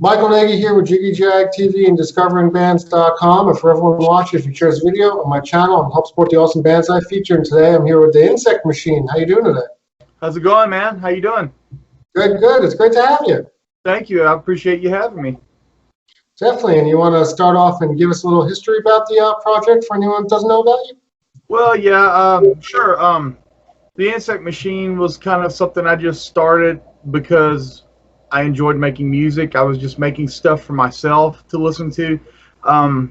Michael Nagy here with Jiggy Jag TV and discoveringbands.com. And for everyone watching, if you share this video on my channel and help support the awesome bands I feature, and today I'm here with the Insect Machine. How you doing today? How's it going, man? How you doing? Good, good. It's great to have you. Thank you. I appreciate you having me. Definitely. And you want to start off and give us a little history about the project for anyone that doesn't know about you? Well, yeah, sure. The Insect Machine was kind of something I just started because I enjoyed making music. I was just making stuff for myself to listen to. I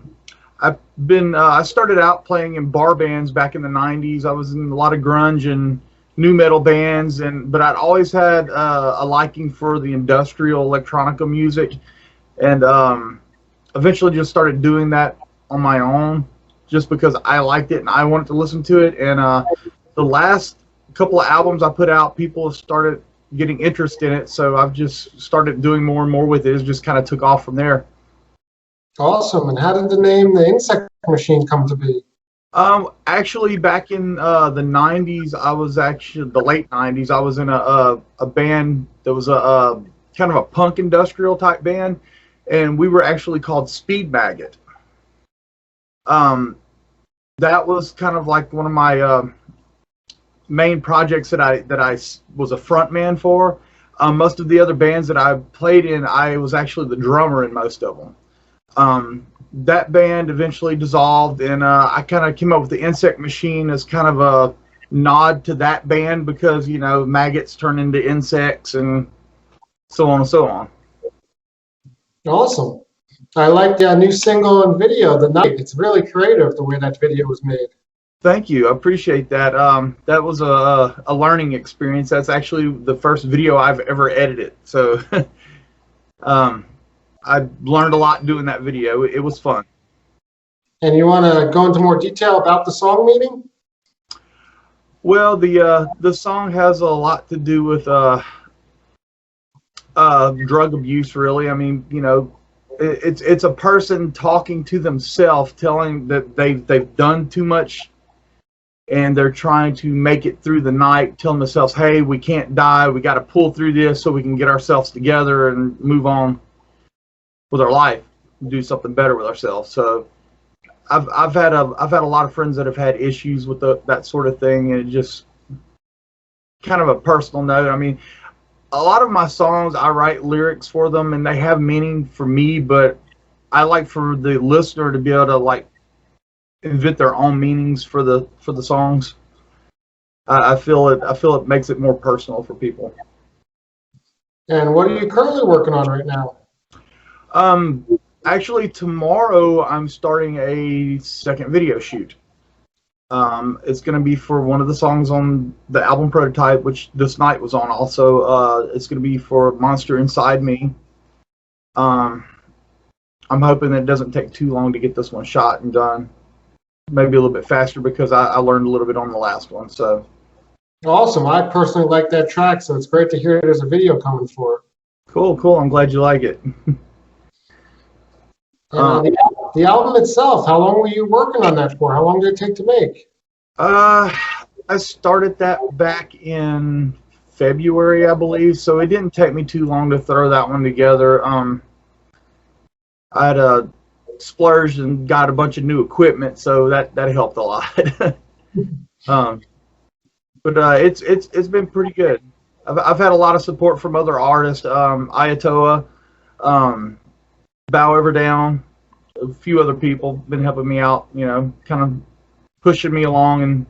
started out playing in bar bands back in the 90s. I was in a lot of grunge and new metal bands, but I'd always had a liking for the industrial electronica music, and eventually just started doing that on my own just because I liked it and I wanted to listen to it. And the last couple of albums I put out, people have started getting interest in it, so I've just started doing more and more with it. It just kind of took off from there. Awesome. And how did the name The Insect Machine come to be? Actually, back in the 90s, the late 90s, I was in a band that was a kind of a punk industrial type band, and we were actually called Speed Maggot. That was kind of like one of my main projects that I was a front man for. Most of the other bands that I played in, I was actually the drummer in most of them. That band eventually dissolved, and I kind of came up with the Insect Machine as kind of a nod to that band because, you know, maggots turn into insects and so on and so on. Awesome. I like the new single and video, The Night. It's really creative the way that video was made. Thank you. I appreciate that. That was a learning experience. That's actually the first video I've ever edited. So I learned a lot doing that video. It was fun. And you want to go into more detail about the song meaning? Well, the song has a lot to do with drug abuse, really. I mean, you know, it's a person talking to themselves, telling that they've done too much, and they're trying to make it through the night, telling themselves, hey, we can't die, we got to pull through this so we can get ourselves together and move on with our life, do something better with ourselves. So I've had a lot of friends that have had issues with that sort of thing, and it just kind of a personal note. I mean, a lot of my songs, I write lyrics for them, and they have meaning for me, but I like for the listener to be able to like invent their own meanings for the songs. I feel it makes it more personal for people. And what are you currently working on right now? Actually, tomorrow I'm starting a second video shoot. It's going to be for one of the songs on the album Prototype, which This Night was on also. It's going to be for Monster Inside Me. I'm hoping that it doesn't take too long to get this one shot and done. Maybe a little bit faster because I learned a little bit on the last one. So awesome. I personally like that track, so it's great to hear there's a video coming for it. Cool. I'm glad you like it. The album itself, how long were you working on that for? How long did it take to make? I started that back in February, I believe, so it didn't take me too long to throw that one together. I had splurged and got a bunch of new equipment, so that helped a lot. But it's been pretty good. I've had a lot of support from other artists, Ayatoa, Bow Ever Down, a few other people been helping me out, you know, kind of pushing me along and,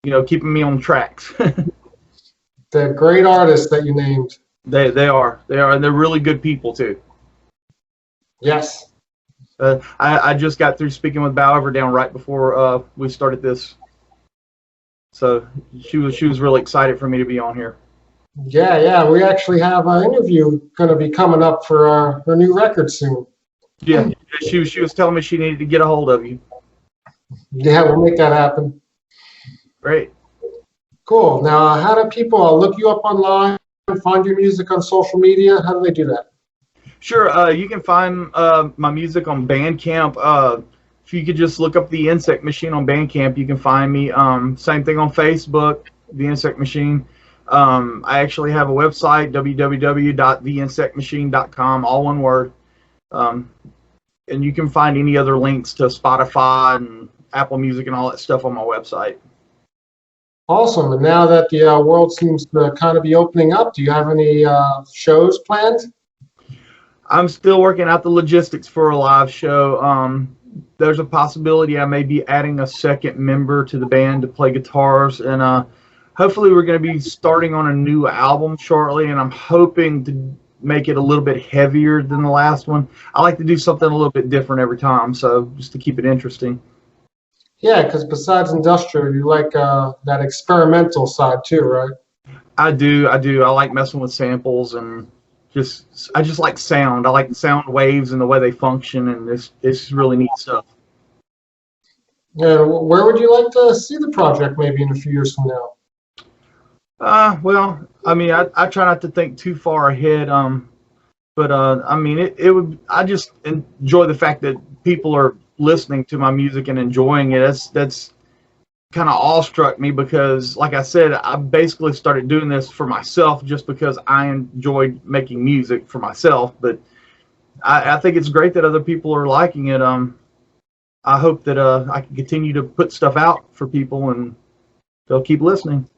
you know, keeping me on tracks. The great artists that you named. They are, and they're really good people too. Yes. I just got through speaking with Bow Ever Down right before we started this, so she was really excited for me to be on here. Yeah. We actually have an interview going to be coming up for her new record soon. Yeah, she was telling me she needed to get a hold of you. Yeah, we'll make that happen. Great. Cool. Now, how do people look you up online, find your music on social media? How do they do that? Sure. You can find my music on Bandcamp. If you could just look up The Insect Machine on Bandcamp, you can find me. Same thing on Facebook, The Insect Machine. I actually have a website, www.theinsectmachine.com, all one word. And you can find any other links to Spotify and Apple Music and all that stuff on my website. Awesome. And now that the world seems to kind of be opening up, do you have any shows planned? I'm still working out the logistics for a live show. There's a possibility I may be adding a second member to the band to play guitars, and hopefully we're going to be starting on a new album shortly, and I'm hoping to make it a little bit heavier than the last one. I like to do something a little bit different every time, so just to keep it interesting. Yeah, because besides industrial, you like that experimental side too, right? I do. I like messing with samples, and I just like sound. I like the sound waves and the way they function, and it's really neat stuff. Yeah, where would you like to see the project maybe in a few years from now? Well, I mean, I try not to think too far ahead. But I mean, I just enjoy the fact that people are listening to my music and enjoying it. That's kind of awestruck me, because, like I said, I basically started doing this for myself just because I enjoyed making music for myself. But I think it's great that other people are liking it. I hope that I can continue to put stuff out for people and they'll keep listening.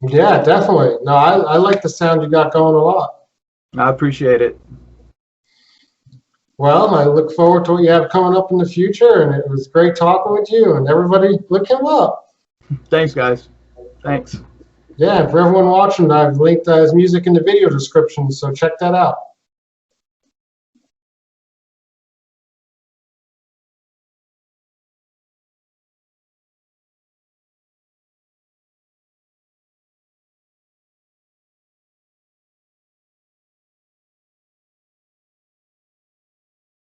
Yeah, definitely. No, I like the sound you got going a lot. I appreciate it. Well, I look forward to what you have coming up in the future, and it was great talking with you, and everybody look him up. Thanks, guys. Thanks. Yeah, and for everyone watching, I've linked his music in the video description, so check that out.